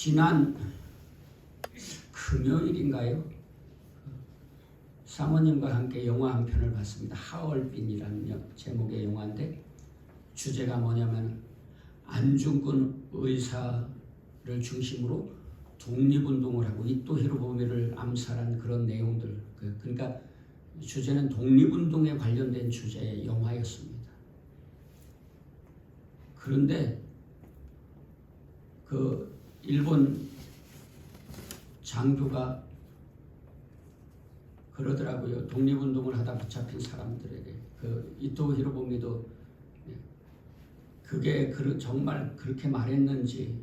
지난 금요일인가요? 사모님과 함께 영화 한 편을 봤습니다. 하얼빈이라는 제목의 영화인데 주제가 뭐냐면 안중근 의사를 중심으로 독립운동을 하고 이토 히로부미를 암살한 그런 내용들, 그러니까 주제는 독립운동에 관련된 주제의 영화였습니다. 그런데 그 일본 장교가 그러더라고요. 독립운동을 하다 붙잡힌 사람들에게, 그 이토 히로부미도 그게 정말 그렇게 말했는지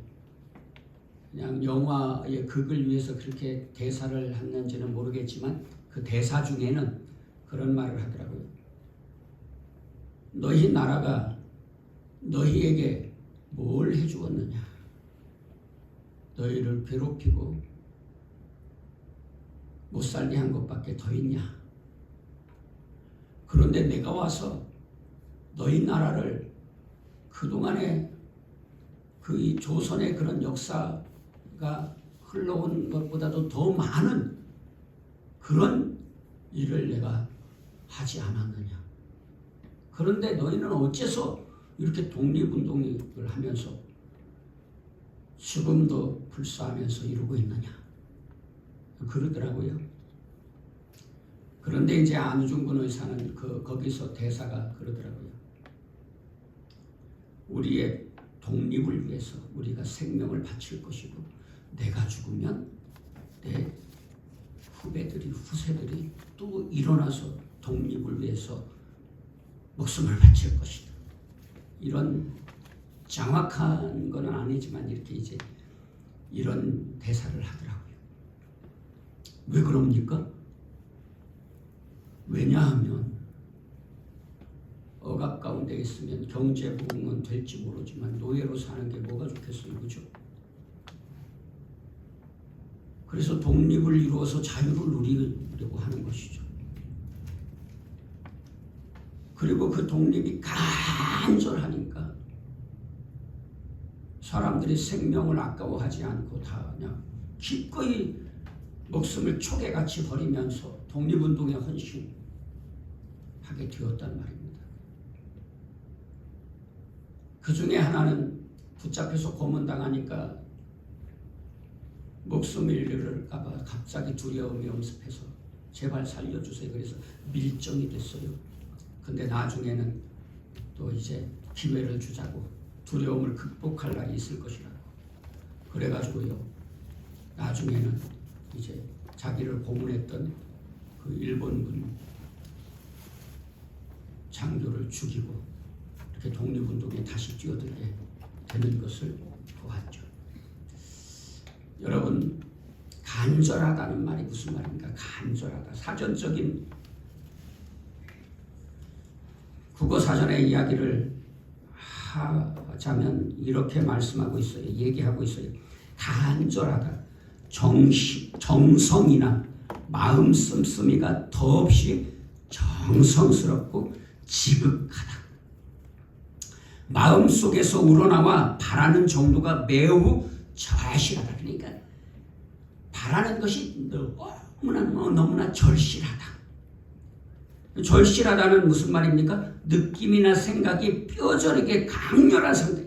그냥 영화의 극을 위해서 그렇게 대사를 했는지는 모르겠지만 그 대사 중에는 그런 말을 하더라고요. 너희 나라가 너희에게 뭘 해주었느냐? 너희를 괴롭히고 못살게 한 것밖에 더 있냐? 그런데 내가 와서 너희 나라를 그동안에 그 조선의 그런 역사가 흘러온 것보다도 더 많은 그런 일을 내가 하지 않았느냐? 그런데 너희는 어째서 이렇게 독립운동을 하면서 죽음도 불사하면서 이루고 있느냐? 그러더라고요. 그런데 이제 안중근 의사는 거기서 대사가 그러더라고요. 우리의 독립을 위해서 우리가 생명을 바칠 것이고 내가 죽으면 내 후세들이 또 일어나서 독립을 위해서 목숨을 바칠 것이다. 이런 정확한 건 아니지만 이렇게 이제 이런 대사를 하더라고요. 왜 그럽니까? 왜냐하면 억압 가운데 있으면 경제 부흥은 될지 모르지만 노예로 사는 게 뭐가 좋겠어요, 그죠? 그래서 독립을 이루어서 자유를 누리려고 하는 것이죠. 그리고 그 독립이 간절하니까 사람들이 생명을 아까워하지 않고 다 그냥 기꺼이 목숨을 초계같이 버리면서 독립운동에 헌신하게 되었단 말입니다. 그 중에 하나는 붙잡혀서 고문당하니까 목숨을 잃을까 봐 갑자기 두려움이 엄습해서 제발 살려주세요. 그래서 밀정이 됐어요. 근데 나중에는 또 이제 기회를 주자고 두려움을 극복할 날이 있을 것이라고 그래가지고요. 나중에는 이제 자기를 고문했던 그 일본군 장교를 죽이고 이렇게 독립운동에 다시 뛰어들게 되는 것을 보았죠. 여러분, 간절하다는 말이 무슨 말입니까? 간절하다. 사전적인 국어 사전의 이야기를 하자면 이렇게 말씀하고 있어요. 얘기하고 있어요. 간절하다. 정성이나 마음 씀씀이가 더없이 정성스럽고 지극하다. 마음 속에서 우러나와 바라는 정도가 매우 절실하다. 그러니까 바라는 것이 너무나 절실하다. 절실하다는 무슨 말입니까? 느낌이나 생각이 뼈저리게 강렬한 상태,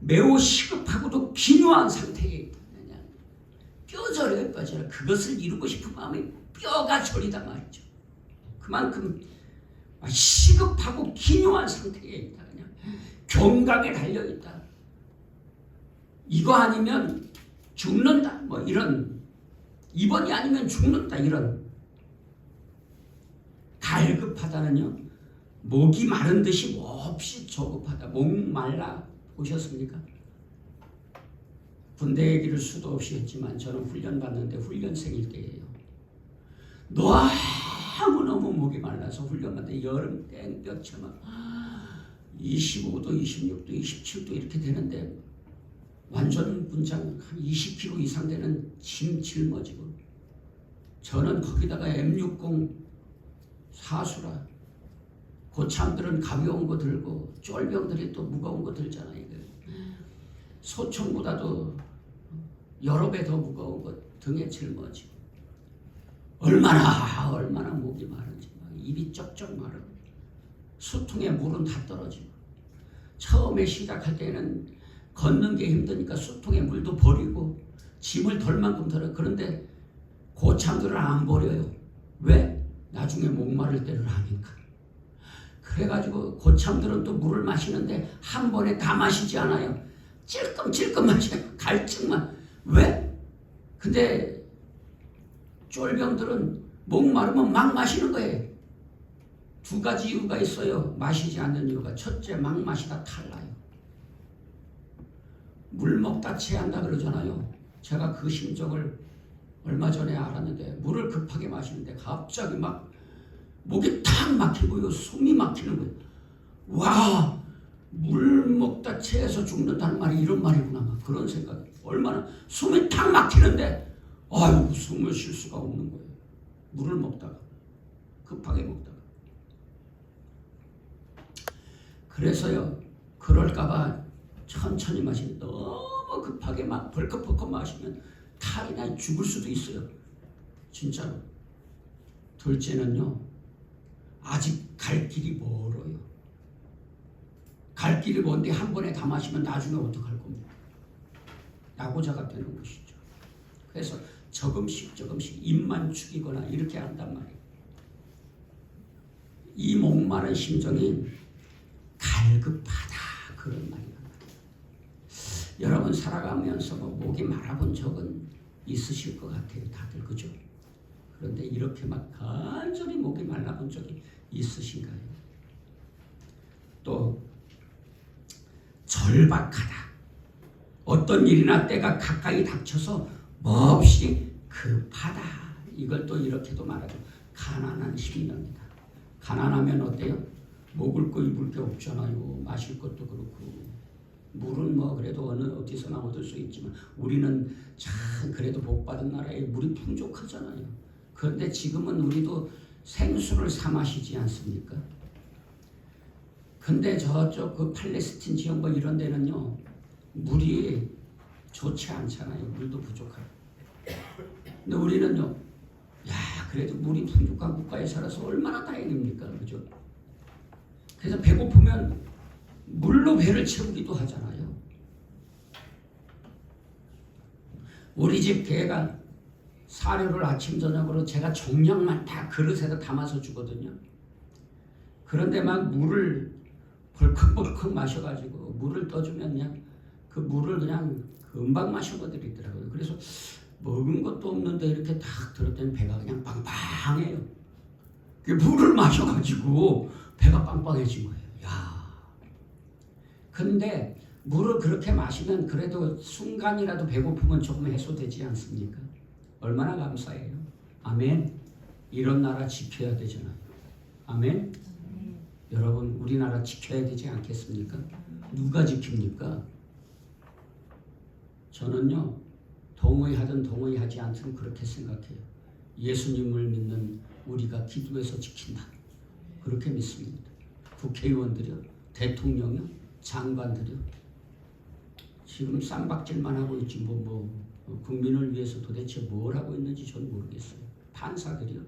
매우 시급하고도 기묘한 상태에 있다. 뼈저리게 빠져라. 그것을 이루고 싶은 마음이 뼈가 저리다 말이죠. 그만큼 시급하고 기묘한 상태에 있다. 그냥 경각에 달려 있다. 이거 아니면 죽는다. 뭐 이런, 이번이 아니면 죽는다. 이런. 갈급하다는요, 목이 마른 듯이 몹시 조급하다. 목 말라 보셨습니까? 군대 얘기를 수도 없이 했지만 저는 훈련 받는데 훈련생일 때예요. 너무너무 목이 말라서 훈련 받는데 여름 땡볕처럼 25도, 26도, 27도 이렇게 되는데 완전 분장 한 20kg 이상 되는 짐 짊어지고 저는 거기다가 M60 사수라 고참들은 가벼운 거 들고 쫄병들이 또 무거운 거 들잖아요. 소총보다도 여러 배 더 무거운 것 등에 짊어지고 얼마나 목이 마른지 막 입이 쩍쩍 마르고 수통에 물은 다 떨어지고 처음에 시작할 때는 걷는 게 힘드니까 수통에 물도 버리고 짐을 덜 만큼 덜어. 그런데 고참들은 안 버려요. 왜? 나중에 목마를 때를 아니까. 그래가지고 고참들은 또 물을 마시는데 한 번에 다 마시지 않아요. 찔끔찔끔 마셔요. 갈증만. 왜? 근데 쫄병들은 목마르면 막 마시는 거예요. 두 가지 이유가 있어요. 마시지 않는 이유가. 첫째, 막 마시다 탈나요. 물 먹다 체한다 그러잖아요. 제가 그 심정을 얼마 전에 알았는데 물을 급하게 마시는데 갑자기 막 목이 탁 막히고요. 숨이 막히는 거예요. 와, 물 먹다 체해서 죽는다는 말이 이런 말이구나. 막 그런 생각. 얼마나 숨이 탁 막히는데 아유 숨을 쉴 수가 없는 거예요. 물을 먹다가 급하게 먹다가. 그래서요. 그럴까봐 천천히 마시면 너무 급하게 막 벌컥벌컥 마시면 탈이 나 죽을 수도 있어요. 진짜로. 둘째는요. 아직 갈 길이 멀어요. 갈 길이 먼데 한 번에 다 마시면 나중에 어떡할 겁니까? 낙오자가 되는 것이죠. 그래서 조금씩 입만 죽이거나 이렇게 한단 말이에요. 이 목마른 심정이 갈급하다 그런 말이란 말이에요. 여러분 살아가면서 목이 말아본 적은 있으실 것 같아요. 다들 그죠? 그런데 이렇게 막 간절히 목이 말라본 적이 있으신가요? 또 절박하다. 어떤 일이나 때가 가까이 닥쳐서 몹시 급하다. 이걸 또 이렇게도 말하죠. 가난한 심령이다. 가난하면 어때요? 먹을 거 입을 게 없잖아요. 마실 것도 그렇고. 물은 뭐 그래도 어디서나 얻을 수 있지만 우리는 참 그래도 복받은 나라에 물이 풍족하잖아요. 그런데 지금은 우리도 생수를 사 마시지 않습니까? 근데 저쪽 그 팔레스틴 지역 뭐 이런 데는요. 물이 좋지 않잖아요. 물도 부족하고. 근데 우리는요. 야 그래도 물이 풍족한 국가에 살아서 얼마나 다행입니까? 그죠? 그래서 배고프면 물로 배를 채우기도 하잖아요. 우리 집 개가 사료를 아침 저녁으로 제가 종량만 다 그릇에다 담아서 주거든요. 그런데 막 물을 벌컥벌컥 마셔가지고 물을 떠주면 그냥 그 물을 그냥 금방 마셔버리더라고요. 그래서 먹은 것도 없는데 이렇게 딱 들었더니 배가 그냥 빵빵해요. 물을 마셔가지고 배가 빵빵해진 거예요. 야. 근데 물을 그렇게 마시면 그래도 순간이라도 배고픔은 조금 해소되지 않습니까? 얼마나 감사해요. 아멘. 이런 나라 지켜야 되잖아요. 아멘. 여러분 우리나라 지켜야 되지 않겠습니까? 누가 지킵니까? 저는요. 동의하든 동의하지 않든 그렇게 생각해요. 예수님을 믿는 우리가 기도해서 지킨다. 그렇게 믿습니다. 국회의원들이요. 대통령이요. 장관들이요. 지금 쌈박질만 하고 있지 국민을 위해서 도대체 뭘 하고 있는지 저는 모르겠어요. 판사들이요.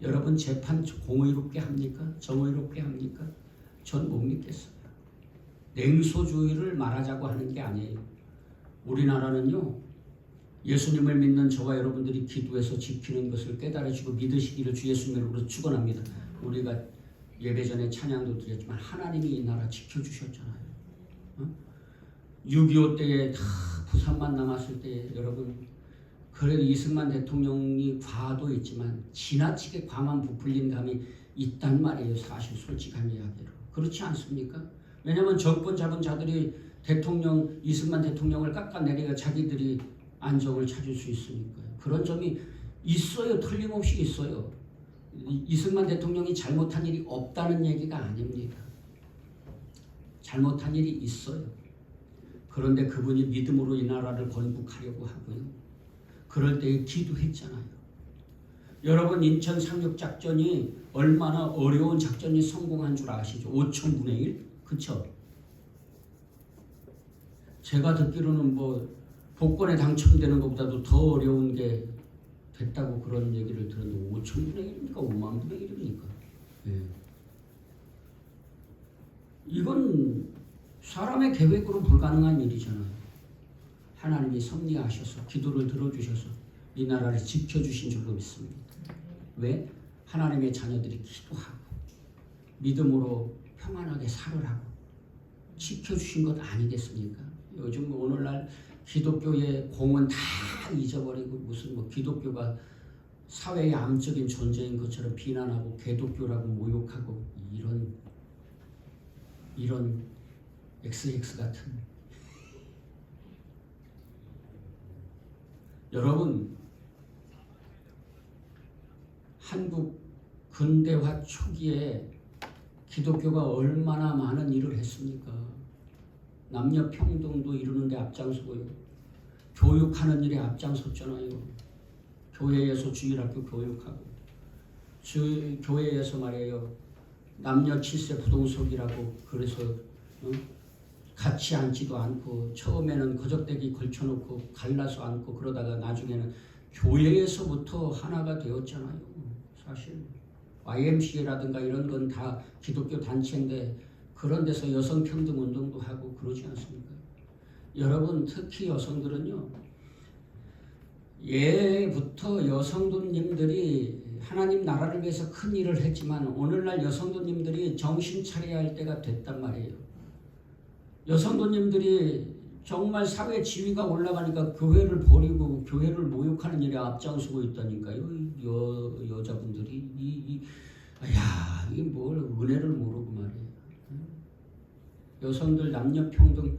여러분 재판 공의롭게 합니까? 정의롭게 합니까? 전 못 믿겠어요. 냉소주의를 말하자고 하는 게 아니에요. 우리나라는요. 예수님을 믿는 저와 여러분들이 기도해서 지키는 것을 깨달으시고 믿으시기를 주 예수님 이름으로 축원합니다. 우리가 예배 전에 찬양도 드렸지만 하나님이 이 나라 지켜주셨잖아요. 6.25 때에 다 부산만 남았을 때 여러분 그래도 이승만 대통령이 과도 있지만 지나치게 과만 부풀린 감이 있단 말이에요. 사실 솔직한 이야기로. 그렇지 않습니까? 왜냐하면 정권 잡은 자들이 이승만 대통령을 깎아내리가 자기들이 안정을 찾을 수 있으니까요. 그런 점이 있어요. 틀림없이 있어요. 이승만 대통령이 잘못한 일이 없다는 얘기가 아닙니다. 잘못한 일이 있어요. 그런데 그분이 믿음으로 이 나라를 건국하려고 하고요. 그럴 때 기도했잖아요. 여러분 인천 상륙작전이 얼마나 어려운 작전이 성공한 줄 아시죠? 5천분의 1? 그쵸? 제가 듣기로는 복권에 당첨되는 것보다도 더 어려운 게 됐다고 그런 얘기를 들었는데 5,000분의 1입니까? 50,000분의 1입니까? 예. 이건 사람의 계획으로 불가능한 일이잖아요. 하나님이 섭리하셔서 기도를 들어주셔서 이 나라를 지켜주신 줄로 믿습니다. 왜? 하나님의 자녀들이 기도하고 믿음으로 평안하게 살으라고 지켜주신 것 아니겠습니까? 요즘 오늘날 기독교의 공은 다 잊어버리고 무슨 뭐 기독교가 사회의 암적인 존재인 것처럼 비난하고 개독교라고 모욕하고 이런 XX 같은 여러분, 한국 근대화 초기에 기독교가 얼마나 많은 일을 했습니까? 남녀 평등도 이루는데 앞장서고요. 교육하는 일에 앞장섰잖아요. 교회에서 주일학교 교육하고 교회에서 말이에요. 남녀 7세 부동석이라고 그래서 같이 앉지도 않고 처음에는 거적대기 걸쳐놓고 갈라서 앉고 그러다가 나중에는 교회에서부터 하나가 되었잖아요. 사실 YMCA라든가 이런 건 다 기독교 단체인데 그런 데서 여성평등 운동도 하고 그러지 않습니까? 여러분 특히 여성들은요. 예부터 여성도님들이 하나님 나라를 위해서 큰 일을 했지만 오늘날 여성도님들이 정신 차려야 할 때가 됐단 말이에요. 여성도님들이 정말 사회 지위가 올라가니까 교회를 버리고 교회를 모욕하는 일에 앞장서고 있다니까요. 여자분들이 이게 뭘 은혜를 모르고 말이에요. 여성들 남녀 평등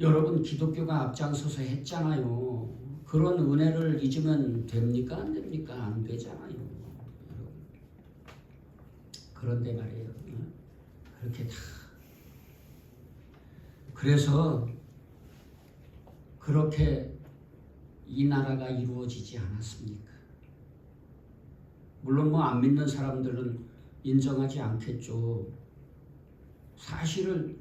여러분 기독교가 앞장서서 했잖아요. 그런 은혜를 잊으면 됩니까? 안 됩니까? 안 되잖아요. 그런데 말이에요. 그렇게 다 그래서 그렇게 이 나라가 이루어지지 않았습니까? 물론 뭐 안 믿는 사람들은 인정하지 않겠죠. 사실을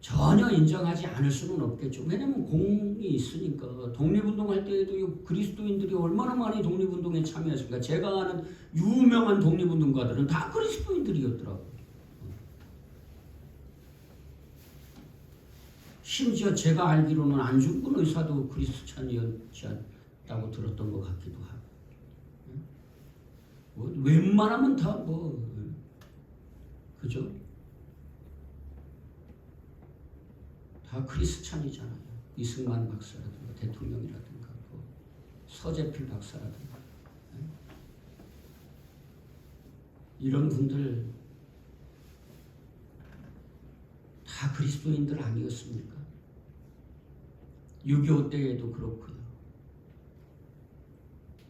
전혀 인정하지 않을 수는 없겠죠. 왜냐하면 공이 있으니까. 독립운동할 때에도 그리스도인들이 얼마나 많이 독립운동에 참여했습니까? 제가 아는 유명한 독립운동가들은 다 그리스도인들이었더라고요. 심지어 제가 알기로는 안중근 의사도 그리스찬이었지 않다고 들었던 것 같기도 하고. 웬만하면 다 그죠? 다 크리스찬이잖아요. 이승만 박사라든가 대통령이라든가 서재필 박사라든가 이런 분들 다 그리스도인들 아니었습니까? 6.25 때에도 그렇고요.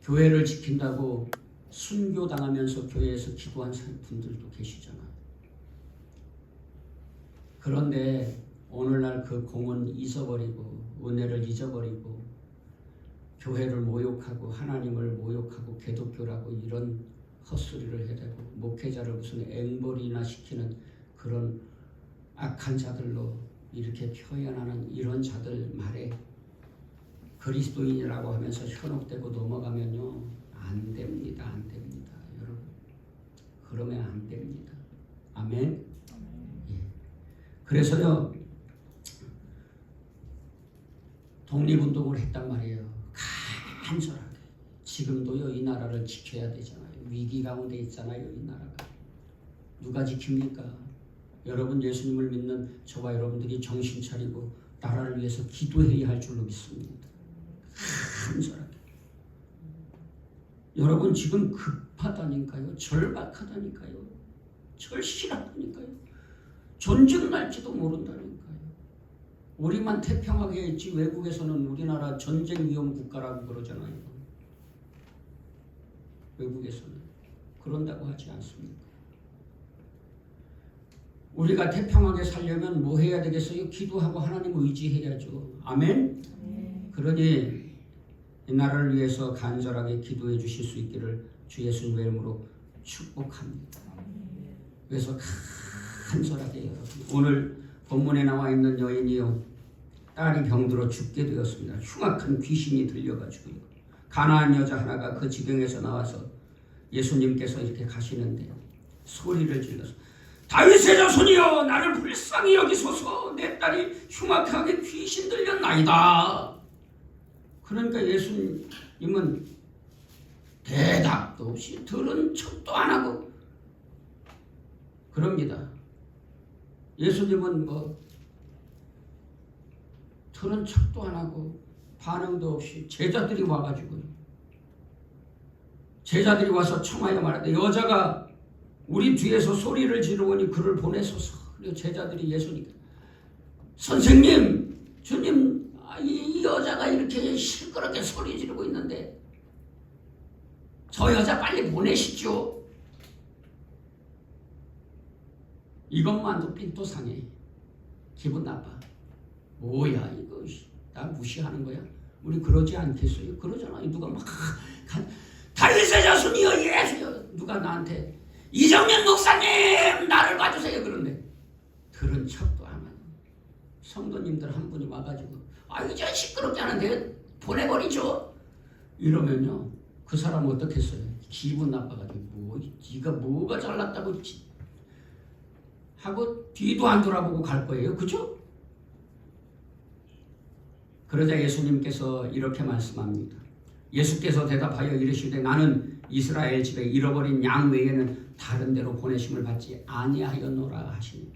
교회를 지킨다고 순교당하면서 교회에서 기도한 분들도 계시잖아요. 그런데 오늘날 그 공은 잊어버리고 은혜를 잊어버리고 교회를 모욕하고 하나님을 모욕하고 개독교라고 이런 헛소리를 해대고 목회자를 무슨 앵벌이나 시키는 그런 악한 자들로 이렇게 표현하는 이런 자들 말에 그리스도인이라고 하면서 현혹되고 넘어가면요 안 됩니다. 안 됩니다. 여러분 그러면 안 됩니다. 아멘. 예. 그래서요 독립운동을 했단 말이에요. 간절하게. 지금도요 이 나라를 지켜야 되잖아요. 위기 가운데 있잖아요. 이 나라가. 누가 지킵니까? 여러분 예수님을 믿는 저와 여러분들이 정신 차리고 나라를 위해서 기도해야 할 줄로 믿습니다. 간절하게. 여러분 지금 급하다니까요. 절박하다니까요. 절실하다니까요. 전쟁 날지도 모른다니까요. 우리만 태평하게 했지 외국에서는 우리나라 전쟁 위험 국가라고 그러잖아요. 외국에서는 그런다고 하지 않습니까? 우리가 태평하게 살려면 뭐 해야 되겠어요? 기도하고 하나님 의지해야죠. 아멘? 그러니 이 나라를 위해서 간절하게 기도해 주실 수 있기를 주 예수님의 이름으로 축복합니다. 그래서 간절하게 여러분 오늘 본문에 나와 있는 여인이요 딸이 병들어 죽게 되었습니다. 흉악한 귀신이 들려가지고요. 가나안 여자 하나가 그 지경에서 나와서 예수님께서 이렇게 가시는데 소리를 질러서 다윗의 자손이여 나를 불쌍히 여기소서 내 딸이 흉악하게 귀신 들렸나이다. 그러니까 예수님은 대답도 없이 들은 척도 안 하고 그럽니다. 예수님은 들은 척도 안 하고 반응도 없이 제자들이 와가지고 제자들이 와서 청하여 말하되 여자가 우리 뒤에서 소리를 지르오니 그를 보내소서. 그리고 제자들이 예수님께 선생님 주님 이 여자가 이렇게 시끄럽게 소리 지르고 있는데 저 여자 빨리 보내시죠. 이것만도 삔또 상해. 기분 나빠. 뭐야 이거 나 무시하는 거야? 우리 그러지 않겠어요? 그러잖아요. 누가 막 다윗의 자손이여 예수여 누가 나한테 이정면 목사님 나를 봐주세요 그런데 들은 척도 안 하고 성도님들 한 분이 와가지고 이제 시끄럽지 않은데 보내버리죠. 이러면요 그 사람 어떻겠어요? 기분 나빠가지고 네가 뭐가 잘났다고 하고 뒤도 안 돌아보고 갈 거예요. 그죠? 그러자 예수님께서 이렇게 말씀합니다. 예수께서 대답하여 이르시되 나는 이스라엘 집에 잃어버린 양 외에는 다른 데로 보내심을 받지 아니하였노라 하시니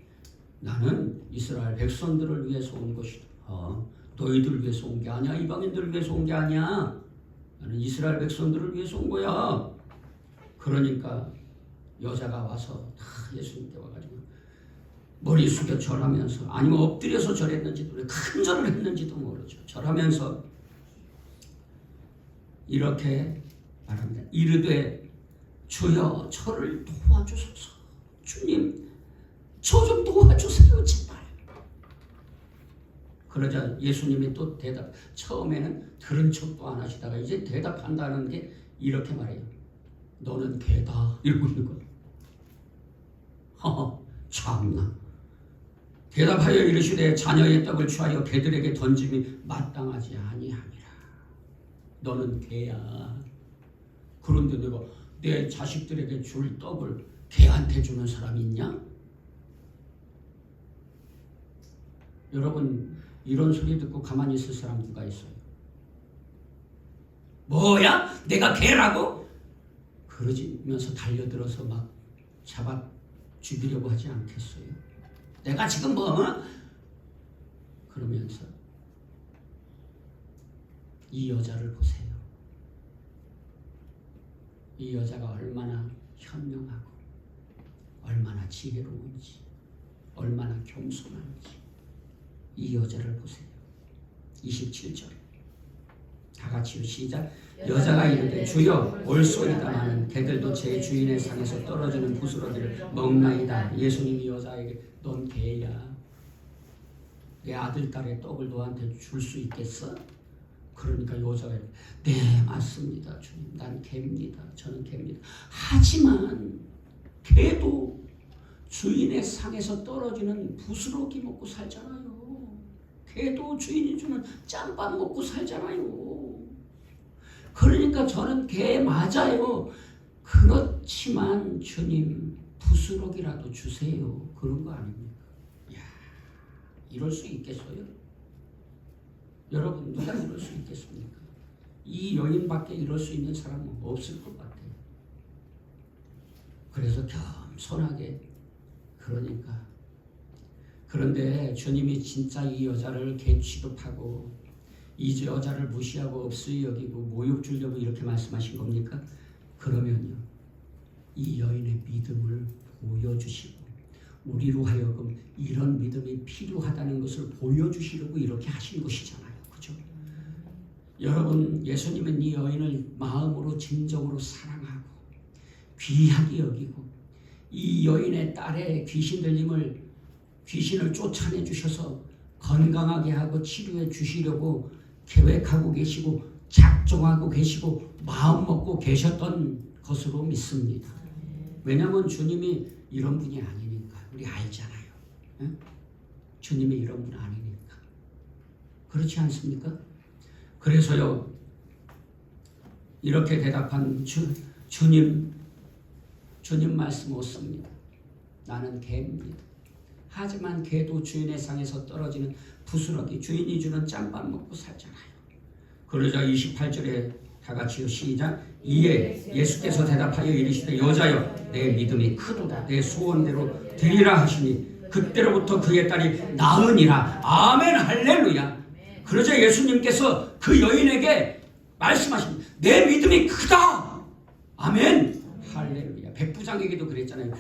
나는 이스라엘 백성들을 위해서 온 것이다. 너희들 위해서 온 게 아니야. 이방인들을 위해서 온 게 아니야. 나는 이스라엘 백성들을 위해서 온 거야. 그러니까 여자가 와서 다 예수님께 와가지고 머리 숙여 절하면서 아니면 엎드려서 절했는지도 큰 절을 했는지도 모르죠. 절하면서 이렇게 말합니다. 이르되 주여 저를 도와주소서. 주님 저 좀 도와주세요 제발. 그러자 예수님이 또 대답. 처음에는 들은 척도 안 하시다가 이제 대답한다는 게 이렇게 말해요. 너는 개다 이러고 있는 거예요. 참나. 대답하여 이르시되 자녀의 떡을 취하여 개들에게 던짐이 마땅하지 아니함이라. 너는 개야. 그런데 내가 내 자식들에게 줄 떡을 개한테 주는 사람이 있냐? 여러분 이런 소리 듣고 가만히 있을 사람 누가 있어요? 뭐야? 내가 개라고? 그러면서 달려들어서 막 잡아 죽이려고 하지 않겠어요? 내가 지금 그러면서 이 여자를 보세요. 이 여자가 얼마나 현명하고 얼마나 지혜로운지 얼마나 겸손한지 이 여자를 보세요. 27절 다 같이요 시작. 여자가 이르되 주여 올소이다마는 개들도 제 주인의 상에서 떨어지는 부스러기를 먹나이다. 예수님이 여자에게 넌 개야. 내 아들 딸의 떡을 너한테 줄 수 있겠어? 그러니까 여자가 네 맞습니다 주님 난 개입니다. 저는 개입니다. 하지만 개도 주인의 상에서 떨어지는 부스러기 먹고 살잖아요. 개도 주인이 주는 짬밥 먹고 살잖아요. 그러니까 저는 개 맞아요. 그렇지만 주님 부스러기라도 주세요. 그런 거 아닙니까? 이야, 이럴 수 있겠어요? 여러분 누가 이럴 수 있겠습니까? 이 여인밖에 이럴 수 있는 사람은 없을 것 같아요. 그래서 겸손하게 그런데 주님이 진짜 이 여자를 개 취급하고 이 여자를 무시하고 없이 여기고 모욕 주려고 이렇게 말씀하신 겁니까? 그러면요 이 여인의 믿음을 보여주시고 우리로 하여금 이런 믿음이 필요하다는 것을 보여주시려고 이렇게 하신 것이잖아요. 그죠? 여러분 예수님은 이 여인을 마음으로 진정으로 사랑하고 귀하게 여기고 이 여인의 딸의 귀신을 쫓아내 주셔서 건강하게 하고 치료해 주시려고 계획하고 계시고 작정하고 계시고 마음 먹고 계셨던 것으로 믿습니다. 왜냐하면 주님이 이런 분이 아니니까. 우리 알잖아요. 응? 주님이 이런 분 아니니까. 그렇지 않습니까? 그래서요, 이렇게 대답한 주님 말씀 옳습니다. 나는 개입니다. 하지만 개도 주인의 상에서 떨어지는 부스러기, 주인이 주는 짬밥 먹고 살잖아요. 그러자 28절에 다 같이요, 시작. 이에 예수께서 대답하여 이르시되 여자여 내 믿음이 크도다. 내 소원대로 되리라 하시니 그때로부터 그의 딸이 나으니라. 아멘 할렐루야. 그러자 예수님께서 그 여인에게 말씀하십니다. 내 믿음이 크다. 아멘 할렐루야. 백부장에게도 그랬잖아요.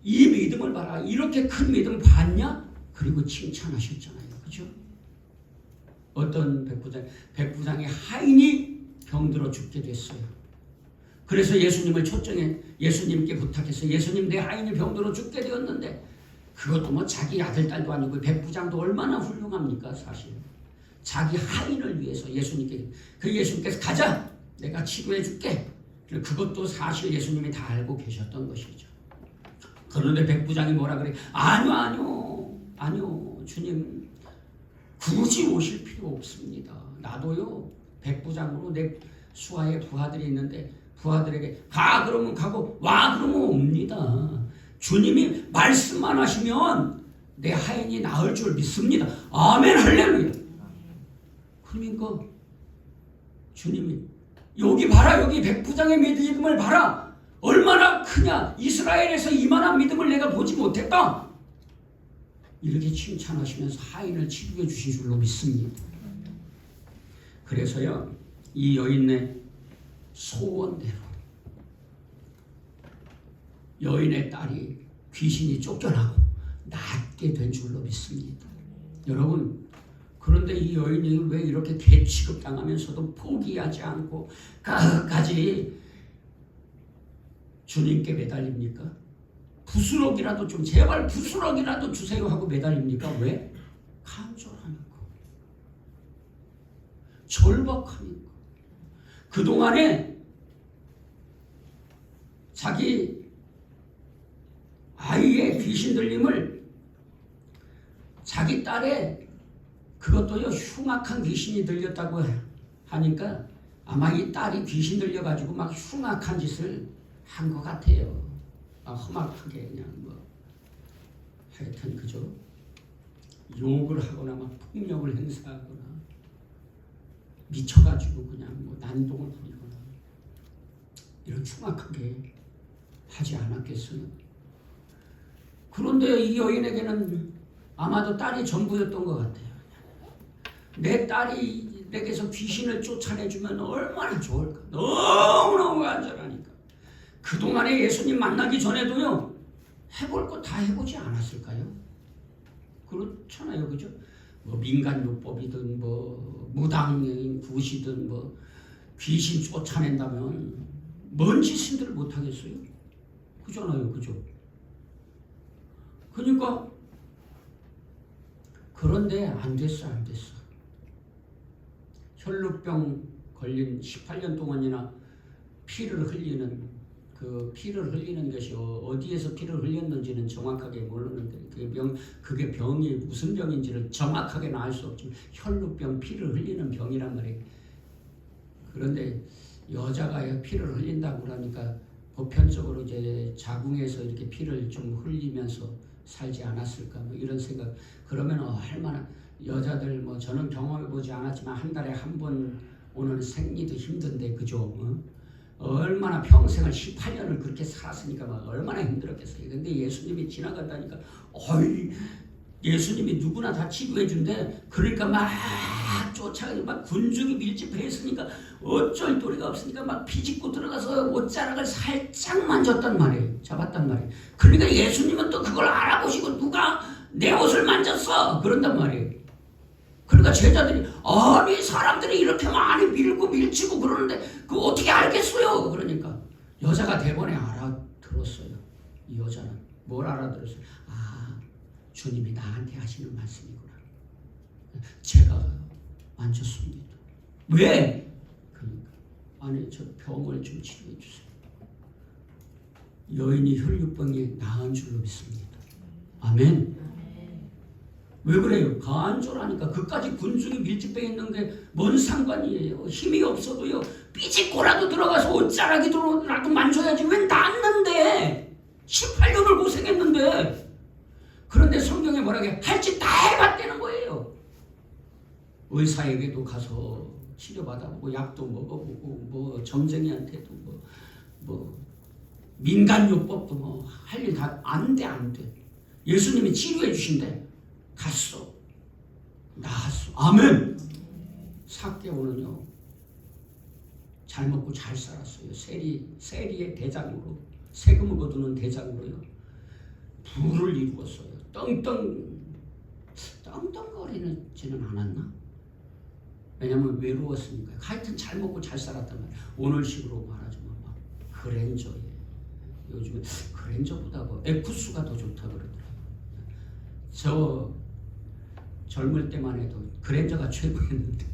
이 믿음을 봐라. 이렇게 큰 믿음 봤냐? 그리고 칭찬하셨잖아요. 그죠? 어떤 백부장의 하인이 병들어 죽게 됐어요. 그래서 예수님을 초청해 예수님께 부탁해서 예수님, 내 하인이 병들어 죽게 되었는데, 그것도 뭐 자기 아들 딸도 아니고 백부장도 얼마나 훌륭합니까? 사실 자기 하인을 위해서 예수님께서 가자, 내가 치료해 줄게. 그것도 사실 예수님이 다 알고 계셨던 것이죠. 그런데 백부장이 뭐라 그래? 아니요 주님, 굳이 오실 필요 없습니다. 나도요 백부장으로 내 수하에 부하들이 있는데 부하들에게 가 그러면 가고 와 그러면 옵니다. 주님이 말씀만 하시면 내 하인이 나을 줄 믿습니다. 아멘 할렐루야. 그러니까 주님이 여기 봐라, 여기 백부장의 믿음을 봐라. 얼마나 크냐. 이스라엘에서 이만한 믿음을 내가 보지 못했다. 이렇게 칭찬하시면서 하인을 치료해 주신 줄로 믿습니다. 그래서요, 이 여인의 소원대로 여인의 딸이 귀신이 쫓겨나고 낫게 된 줄로 믿습니다. 여러분, 그런데 이 여인이 왜 이렇게 개 취급당하면서도 포기하지 않고 끝까지 주님께 매달립니까? 부스럭이라도 좀, 제발 부스럭이라도 주세요 하고 매달립니까? 왜? 간절하니까, 절박하니까. 그동안에 자기 아이의 귀신 들림을 자기 딸의, 그것도요 흉악한 귀신이 들렸다고 하니까 아마 이 딸이 귀신 들려가지고 막 흉악한 짓을 한 것 같아요. 험악하게 그냥 뭐 하여튼 그죠? 욕을 하거나 막 폭력을 행사하거나 미쳐가지고 그냥 뭐 난동을 부리거나 이런 흉악하게 하지 않았겠어요? 그런데 이 여인에게는 아마도 딸이 전부였던 것 같아요. 내 딸이 내게서 귀신을 쫓아내주면 얼마나 좋을까. 너무너무 간절하니까. 그동안에 예수님 만나기 전에도요 해볼 거 다 해보지 않았을까요? 그렇잖아요, 그죠? 뭐 민간요법이든 뭐 무당인 굿이든 뭐 귀신 쫓아낸다면 뭔 짓인들 못하겠어요? 그잖아요, 그죠? 그러니까 그런데 안 됐어. 혈루병 걸린 18년 동안이나 피를 흘리는 것이 어디에서 피를 흘렸는지는 정확하게 모르는데 그게 병이 무슨 병인지를 정확하게는 알 수 없지만 혈루병, 피를 흘리는 병이란 말이에요. 그런데 여자가 피를 흘린다고 그러니까 보편적으로 이제 자궁에서 이렇게 피를 좀 흘리면서 살지 않았을까, 뭐 이런 생각. 그러면 얼마나 여자들, 뭐 저는 경험해보지 않았지만 한 달에 한 번 오는 생리도 힘든데, 그죠? 얼마나 평생을 18년을 그렇게 살았으니까 막 얼마나 힘들었겠어요. 근데 예수님이 지나간다니까 예수님이 누구나 다 치료해 준대. 그러니까 막 쫓아가지고 막 군중이 밀집해 있으니까 어쩔 도리가 없으니까 막 비집고 들어가서 옷자락을 살짝 만졌단 말이에요. 잡았단 말이에요. 그러니까 예수님은 또 그걸 알아보시고 누가 내 옷을 만졌어? 그런단 말이에요. 그러니까 제자들이 아니 사람들이 이렇게 많이 밀고 밀치고 그러는데 그거 어떻게 알겠어요? 그러니까 여자가 대번에 알아들었어요. 이 여자는 뭘 알아들었어요? 아, 주님이 나한테 하시는 말씀이구나. 제가 만졌습니다. 왜? 그러니까 아니 저 병을 좀 치료해 주세요. 여인이 혈루병이 나은 줄로 믿습니다. 아멘. 왜 그래요? 간절하니까. 그까지 군중이 밀집해 있는 게 뭔 상관이에요. 힘이 없어도요. 삐집고라도 들어가서 옷자락이라도 만져야지. 왜 낫는데? 18년을 고생했는데. 그런데 성경에 뭐라게 할 짓 다 해봤다는 거예요. 의사에게도 가서 치료받아보고 약도 먹어보고 뭐 점쟁이한테도 뭐 민간요법도 뭐 할 일 다 안 돼. 예수님이 치료해 주신대. 갔어. 나았어. 아멘. 삭개오는요 잘 먹고 잘 살았어요. 세리의 대장으로, 세금을 거두는 대장으로요 부를 이루었어요. 떵떵거리지는 않았나? 왜냐면 외로웠으니까. 하여튼 잘 먹고 잘 살았단 말이에요. 오늘식으로 말하자면 막 그랜저예요. 요즘에 그랜저보다 에쿠스가 더 좋다 그러더라고요. 저 젊을 때만 해도 그랜저가 최고였는데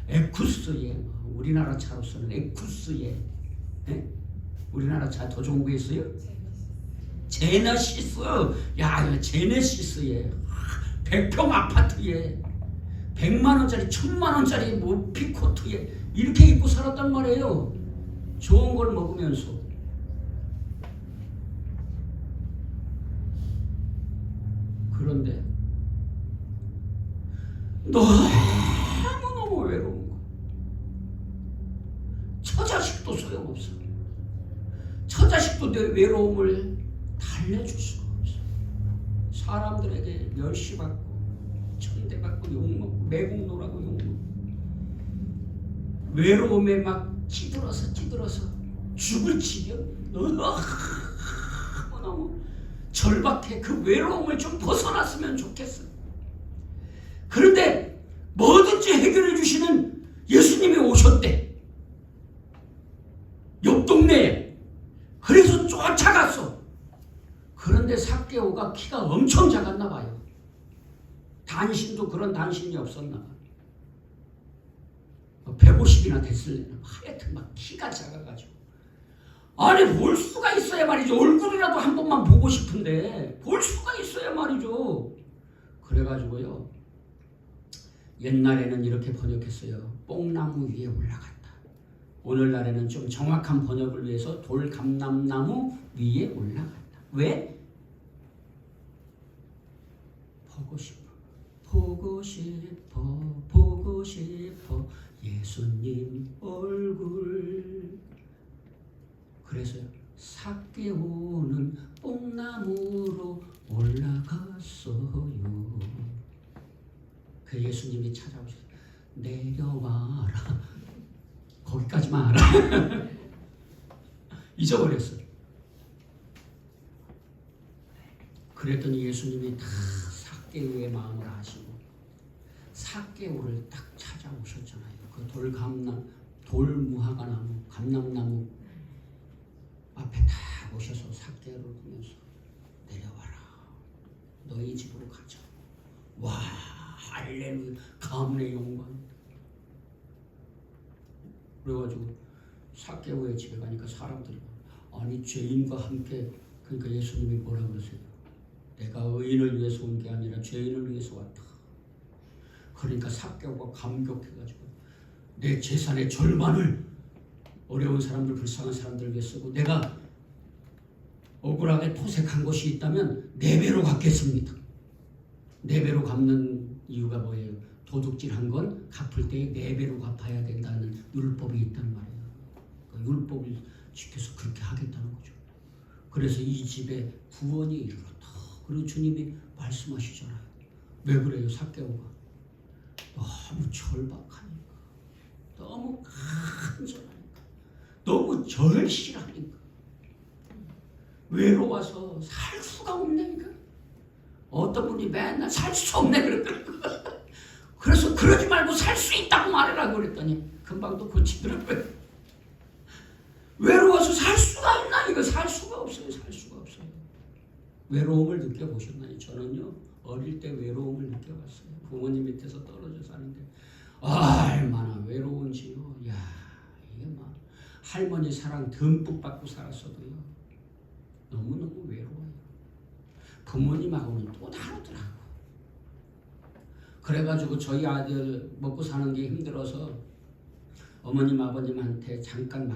에쿠스에, 우리나라 차로서는 에쿠스에, 우리나라 차 더 좋은 거 있어요? 제너시스. 야, 제네시스에 100평 아파트에 100만원짜리 1000만원짜리 뭐 피코트에 이렇게 입고 살았단 말이에요. 좋은 걸 먹으면서. 그런데 너무너무 외로운 거. 처자식도 소용없어. 처자식도 내 외로움을 달래줄 수가 없어. 사람들에게 멸시받고 천대받고 욕먹고 매국노라고 욕먹고 외로움에 막 찌들어서 죽을 지경. 너무 절박해. 그 외로움을 좀 벗어났으면 좋겠어. 그런데 뭐든지 해결해 주시는 예수님이 오셨대. 옆 동네에. 그래서 쫓아갔어. 그런데 삭개오가 키가 엄청 작았나 봐요. 단신도 그런 단신이 없었나 봐요. 150이나 됐을래나. 하여튼 막 키가 작아가지고. 아니 볼 수가 있어야 말이죠. 얼굴이라도 한 번만 보고 싶은데 볼 수가 있어야 말이죠. 그래가지고요. 옛날에는 이렇게 번역했어요. 뽕나무 위에 올라갔다. 오늘날에는 좀 정확한 번역을 위해서 돌감람나무 위에 올라갔다. 왜? 보고 싶어 예수님 얼굴. 그래서요 삭개오는 뽕나무로 올라갔어요. 그 예수님이 찾아오셔서 내려와라. 거기까지만 알아. 잊어버렸어. 그랬더니 예수님이 다 삭개오의 마음을 아시고 삭개오를 딱 찾아오셨잖아요. 그 돌무화과나무, 감람나무 앞에 딱 오셔서 삭개오를 보면서 내려와라. 너희 집으로 가자. 와, 할렐루야. 가문의 영광. 그래가지고 삭개오의 집에 가니까 사람들이 아니 죄인과 함께, 그러니까 예수님이 뭐라 그러세요? 내가 의인을 위해서 온 게 아니라 죄인을 위해서 왔다. 그러니까 삭개오가 감격해가지고 내 재산의 절반을 어려운 사람들, 불쌍한 사람들을 위해 쓰고 내가 억울하게 토색한 것이 있다면 4배로 갚겠습니다. 4배로 갚는 이유가 뭐예요? 도둑질한 건 갚을 때 4배로 갚아야 된다는 율법이 있단 말이에요. 그 율법을 지켜서 그렇게 하겠다는 거죠. 그래서 이 집에 구원이 이르렀다. 그리고 주님이 말씀하시잖아요. 왜 그래요? 삭개오가 너무 절박하니까, 너무 간절하니까, 너무 절실하니까, 외로워서 살 수가 없네니까. 어떤 분이 맨날 살 수 없네 그러더라고요. 그래서 그러지 말고 살 수 있다고 말해라 그랬더니 금방 또 고치더라고요. 외로워서 살 수가 있나? 이거 살 수가 없어요. 살 수가 없어요. 외로움을 느껴보셨나요? 저는요 어릴 때 외로움을 느껴봤어요. 부모님 밑에서 떨어져 사는데 얼마나 외로운지요. 야, 이게 막 할머니 사랑 듬뿍 받고 살았어도요 너무너무 외로워요. 부모님하고는 또 다르더라고. 그래가지고 저희 아들 먹고 사는 게 힘들어서 어머님 아버님한테 잠깐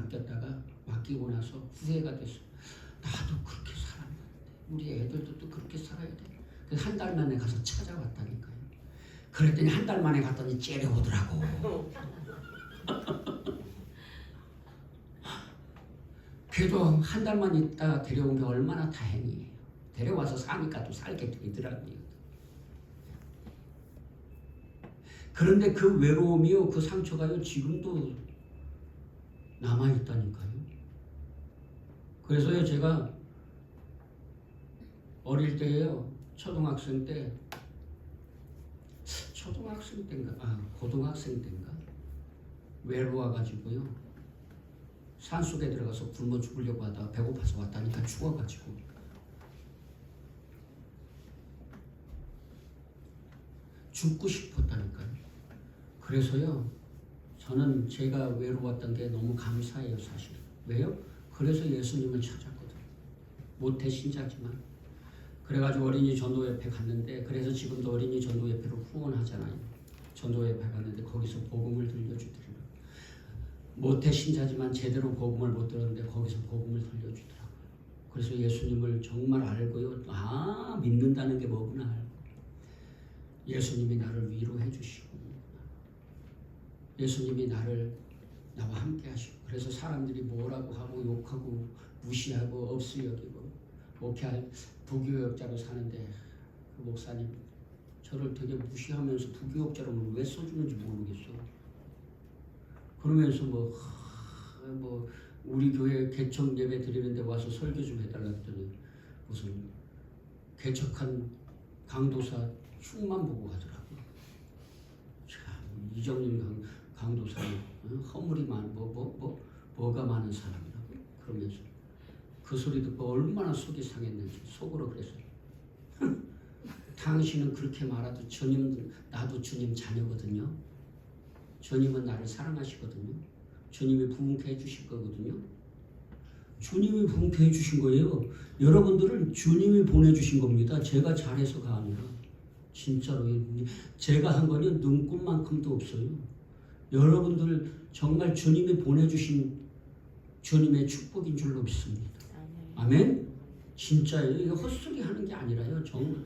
맡기고 나서 후회가 됐어. 나도 그렇게 살았는데 우리 애들도 또 그렇게 살아야 돼. 그래서 한 달 만에 가서 찾아왔다니까요. 그랬더니 한 달 만에 갔더니 째려오더라고. 그래도 한 달만 있다 데려온 게 얼마나 다행이에요. 데려와서 사니까 또 살게 되더라고요. 그런데 그 외로움이요, 그 상처가요, 지금도 남아있다니까요. 그래서요, 제가 어릴 때요, 초등학생 때인가, 고등학생 때인가, 외로워가지고요, 산속에 들어가서 굶어 죽으려고 하다가 배고파서 왔다니까 죽어가지고. 죽고 싶었다니까요. 그래서요, 저는 제가 외로웠던 게 너무 감사해요, 사실. 왜요? 그래서 예수님을 찾았거든요. 모태 신자지만. 그래가지고 어린이 전도협회 갔는데, 그래서 지금도 어린이 전도협회로 후원하잖아요. 전도협회 갔는데 거기서 복음을 들려주더라고요. 모태 신자지만 제대로 복음을 못 들었는데 거기서 복음을 들려주더라고요. 그래서 예수님을 정말 알고요. 믿는다는 게 뭐구나 알고. 예수님이 나를 위로해 주시고, 예수님이 나와 함께 하시고, 그래서 사람들이 뭐라고 하고 욕하고 무시하고 없이 여기고 목회할 부교역자로 사는데 그 목사님 저를 되게 무시하면서 부교역자로 왜 써주는지 모르겠어. 그러면서 뭐 우리 교회 개척 예배 드리는데 와서 설교 좀 해달라 했더니 무슨 개척한 강도사 흉만 보고 가더라고요. 참, 이정림 강도사는 허물이 뭐가 많은 사람이라고 그러면서 그 소리 듣고 얼마나 속이 상했는지 속으로 그랬어요. 당신은 그렇게 말해도 나도 주님 자녀거든요. 주님은 나를 사랑하시거든요. 주님이 부흥케 해주실 거거든요. 주님이 부흥케 해주신 거예요. 여러분들을 주님이 보내주신 겁니다. 제가 잘해서가 아니라 진짜로 제가 한 거는 눈꽃만큼도 없어요. 여러분들 정말 주님이 보내주신 주님의 축복인 줄로 믿습니다. 아멘? 진짜예요. 이거 헛소리 하는 게 아니라요. 정말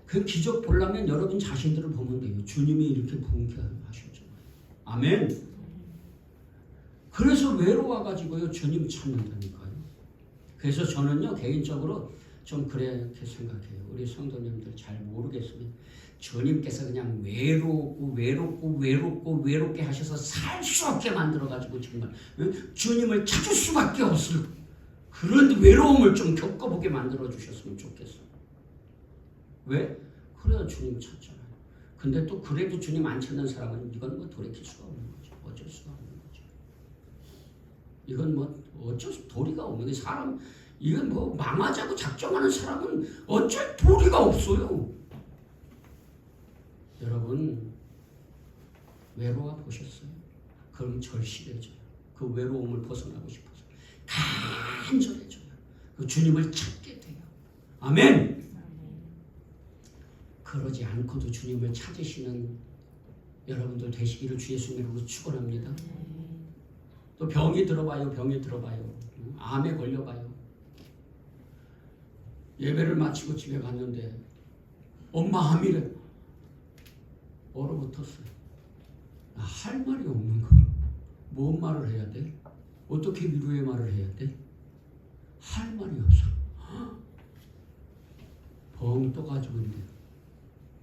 그 기적 보려면 여러분 자신들을 보면 돼요. 주님이 이렇게 부흥케 하셨죠. 아멘? 그래서 외로워가지고요. 주님 찾는다니까요. 그래서 저는요. 개인적으로 좀 그렇게 생각해요. 우리 성도님들 잘 모르겠으면 주님께서 그냥 외롭게 하셔서 살 수 없게 만들어가지고 정말 주님을 찾을 수밖에 없을 그런 외로움을 좀 겪어보게 만들어 주셨으면 좋겠어. 왜? 그래야 주님 찾잖아요. 근데 또 그래도 주님 안 찾는 사람은 이건 뭐 돌이킬 수가 없는 거죠. 어쩔 수가 없는 거죠. 이건 뭐 어쩔 수 도리가 없는 게 사람 이건 뭐 망하자고 작정하는 사람은 어쩔 도리가 없어요. 여러분 외로워 보셨어요? 그럼 절실해져요. 그 외로움을 벗어나고 싶어서 간절해져요. 그 주님을 찾게 돼요. 아멘. 그러지 않고도 주님을 찾으시는 여러분들 되시기를 주 예수님으로 축원합니다. 또 병이 들어봐요. 암에 걸려봐요. 예배를 마치고 집에 갔는데 엄마 암이래. 얼어붙었어요. 할 말이 없는 거. 뭔 말을 해야 돼? 어떻게 위로의 말을 해야 돼? 할 말이 없어. 벙 떠가지고 있는데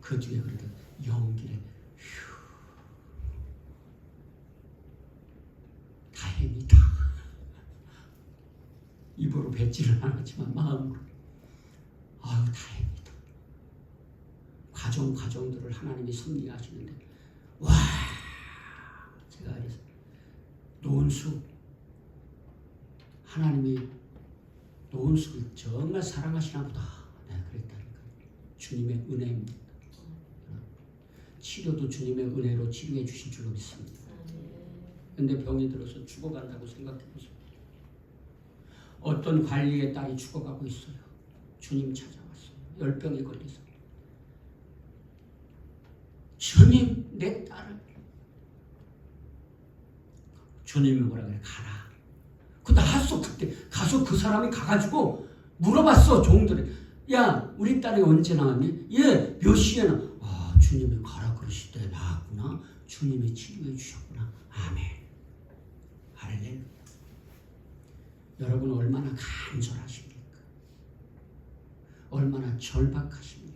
그 뒤에 그렇게 연기래. 다행이다. 입으로 뱉지는 않았지만 마음으로 다행이다. 과정들을 하나님이 섭리하시는데 와 제가 그래서 노은수 하나님이 노은수를 정말 사랑하시나 보다 내가 그랬다니까. 주님의 은혜입니다. 치료도 주님의 은혜로 치료해 주실 줄로 믿습니다. 근데 병이 들어서 죽어간다고 생각해보세요. 어떤 관리의 딸이 죽어가고 있어요. 주님 찾아왔어요. 열병에 걸려서 주님 내 딸을. 주님이 뭐라 그래? 가라. 근데 하소. 그때 가서 그 사람이 가가지고 물어봤어. 종들이. 야 우리 딸이 언제 나왔니? 예 몇 시에 나. 아 주님이 가라 그러실 때 나왔구나. 주님이 치료해 주셨구나. 아멘. 할렐루야. 여러분 얼마나 간절하십니까? 얼마나 절박하십니까?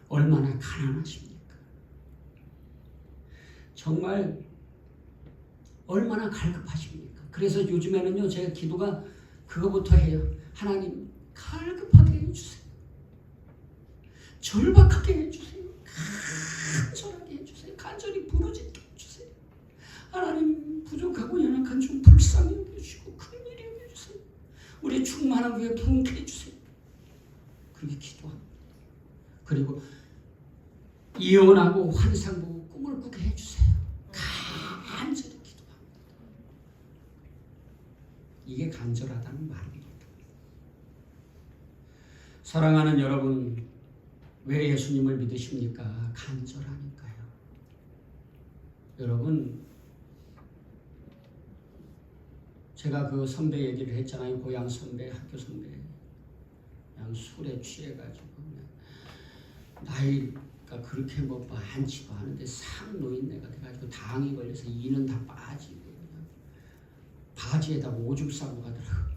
얼마나 가난하십니까? 정말 얼마나 갈급하십니까? 그래서 요즘에는요 제가 기도가 그거부터 해요. 하나님 갈급하게 해주세요. 절박하게 해주세요. 간절하게 해주세요. 간절히 부르짖게 해주세요. 하나님 부족하고 연약한 좀 불쌍히 여겨주시고 긍휼히 여겨주세요. 우리 충만한 위에 부흥케 해주세요. 그렇게 기도합니다. 그리고 이혼하고 환상 보고 꿈을 꾸게 해주세요. 간절히 기도합니다. 이게 간절하다는 말입니다. 사랑하는 여러분, 왜 예수님을 믿으십니까? 간절하니까요. 여러분, 제가 그 선배 얘기를 했잖아요. 고향 선배, 학교 선배. 그냥 술에 취해가지고 그냥 나이가 그렇게 뭐 많지도 않은데 상노인네가 돼가지고 당이 걸려서 이는 다 빠지고 그냥 바지에다가 오줌 싸고 가더라고.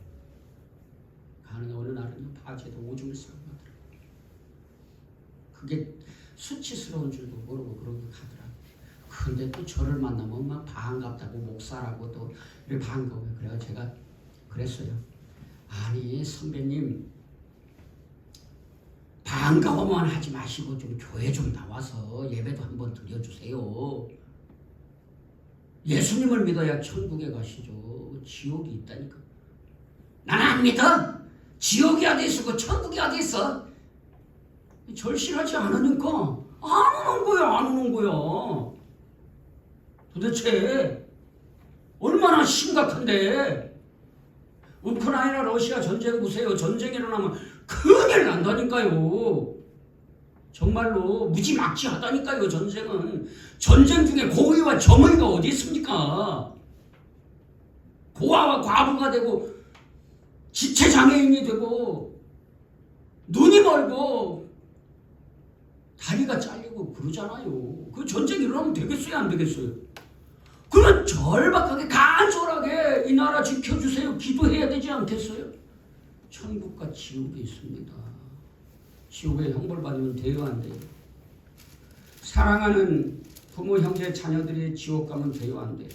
가는 어느 날은 바지에다 오줌을 싸고 가더라고. 그게 수치스러운 줄도 모르고 그러고 가더라고. 근데 또 저를 만나면 막 반갑다고 목사라고 또 이렇게 반가워요. 그래서 제가 그랬어요. 아니 선배님 반가워만 하지 마시고 좀 교회 좀 나와서 예배도 한번 드려주세요. 예수님을 믿어야 천국에 가시죠. 지옥이 있다니까. 나는 안 믿어. 지옥이 어디 있어? 그 천국이 어디 있어? 절실하지 않으니까 안 오는 거야. 안 오는 거야. 도대체 얼마나 심각한데. 우크라이나 러시아 전쟁 보세요. 전쟁이 일어나면 큰일 난다니까요. 정말로 무지막지하다니까요. 전쟁은. 전쟁 중에 고의와 정의가 어디 있습니까? 고아와 과부가 되고 지체장애인이 되고 눈이 멀고 다리가 잘리고 그러잖아요. 그 전쟁이 일어나면 되겠어요? 안 되겠어요? 그러면 절박하게 간절하게 이 나라 지켜주세요. 기도해야 되지 않겠어요? 천국과 지옥이 있습니다. 지옥에 형벌 받으면 돼요? 안 돼요? 사랑하는 부모, 형제, 자녀들이 지옥 가면 돼요? 안 돼요?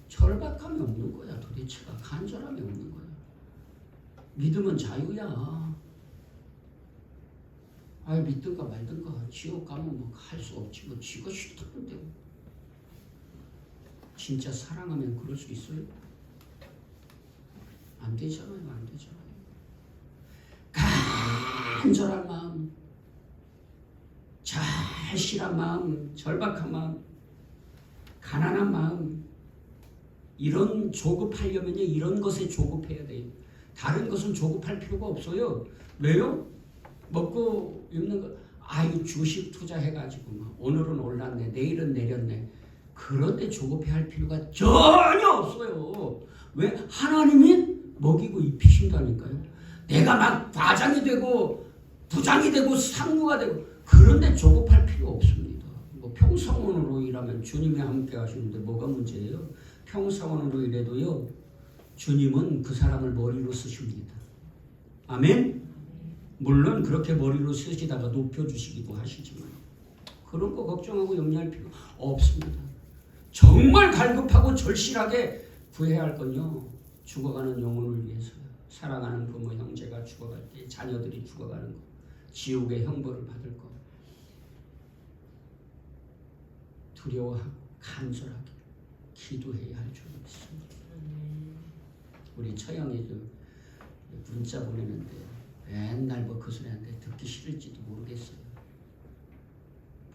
절박함이 없는 거야. 도대체가 간절함이 없는 거야. 믿음은 자유야. 아이 믿든가 말든가. 지옥 가면 뭐 할 수 없지. 뭐 지가 싫다는데. 진짜 사랑하면 그럴 수 있어요? 안 되잖아요. 안 되잖아요. 간절한 마음, 절실한 마음, 절박한 마음, 가난한 마음, 이런 조급하려면요 이런 것에 조급해야 돼요. 다른 것은 조급할 필요가 없어요. 왜요? 먹고 입는 거, 아유 주식 투자해가지고 막 오늘은 올랐네, 내일은 내렸네. 그런데 조급해할 필요가 전혀 없어요. 왜? 하나님이 먹이고 입히신다니까요. 내가 막 과장이 되고 부장이 되고 상무가 되고 그런데 조급할 필요 없습니다. 뭐 평사원으로 일하면 주님이 함께 하시는데 뭐가 문제예요? 평사원으로 일해도요 주님은 그 사람을 머리로 쓰십니다. 아멘? 물론 그렇게 머리로 쓰시다가 높여주시기도 하시지만 그런 거 걱정하고 염려할 필요 없습니다. 정말 갈급하고 절실하게 구해야 할 건요 죽어가는 영혼을 위해서요. 사랑하는 부모 형제가 죽어갈 때 자녀들이 죽어가는 거, 지옥의 형벌을 받을 거 두려워하고 간절하게 기도해야 할 줄 믿습니다. 우리 처형이 문자 보내는데 맨날 뭐 그 소리 하는데 듣기 싫을지도 모르겠어요.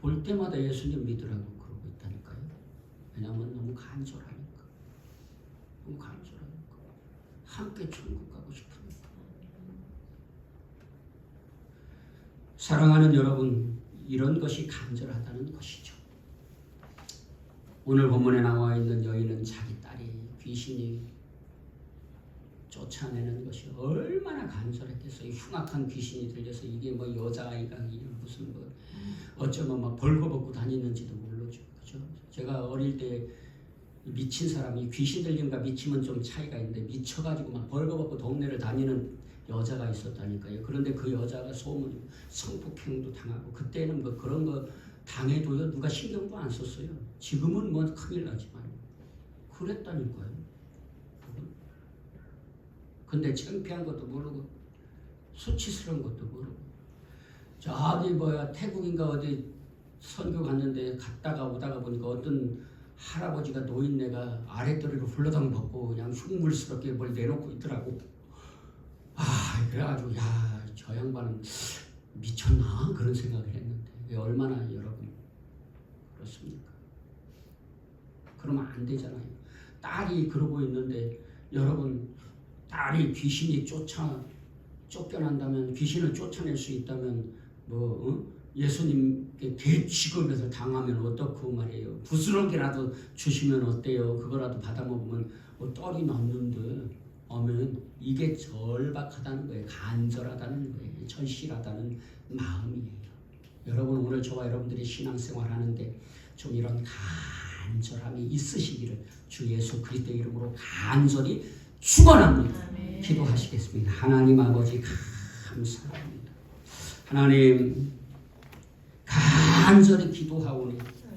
볼 때마다 예수님 믿으라고 그러고 있다니까요. 왜냐하면 너무 간절하니까. 너무 간절하니까. 함께 천국 가고 싶으니까. 사랑하는 여러분, 이런 것이 간절하다는 것이죠. 오늘 본문에 나와 있는 여인은 자기 딸이 귀신이 쫓아내는 것이 얼마나 간절했겠어요. 흉악한 귀신이 들려서 이게 뭐 여자아이가 무슨 뭐 어쩌면 막 벌거벗고 다니는지도 모르죠. 그죠? 제가 어릴 때 미친 사람이 귀신 들림과 미치면 좀 차이가 있는데 미쳐가지고 막 벌거벗고 동네를 다니는 여자가 있었다니까요. 그런데 그 여자가 소문이 성폭행도 당하고 그때는 뭐 그런 거 당해도요 누가 신경도 안 썼어요. 지금은 뭐 큰일 나지만 그랬다니까요. 근데 창피한 것도 모르고 수치스러운 것도 모르고 저기 뭐야 태국인가 어디 선교 갔는데 갔다가 오다가 보니까 어떤 할아버지가 노인네가 아랫도리로 훌러덩 벗고 그냥 흉물스럽게 뭘 내놓고 있더라고. 아 그래가지고 야 저 양반은 미쳤나 그런 생각을 했는데 이게 얼마나 여러분 그렇습니까? 그러면 안 되잖아요. 딸이 그러고 있는데 여러분 딸이 귀신이 쫓겨난다면 귀신을 쫓아낼 수 있다면 예수님께 대취급해서 당하면 어떻고 말이에요. 부스러기라도 주시면 어때요? 그거라도 받아 먹으면 떨이 났는데 아멘. 이게 절박하다는 거예요. 간절하다는 거예요. 절실하다는 마음이에요. 여러분 오늘 저와 여러분들이 신앙생활 하는데 좀 이런 간절함이 있으시기를 주 예수 그리스도의 이름으로 간절히 축원합니다. 기도하시겠습니다. 하나님 아버지 감사합니다. 하나님 간절히 기도하오니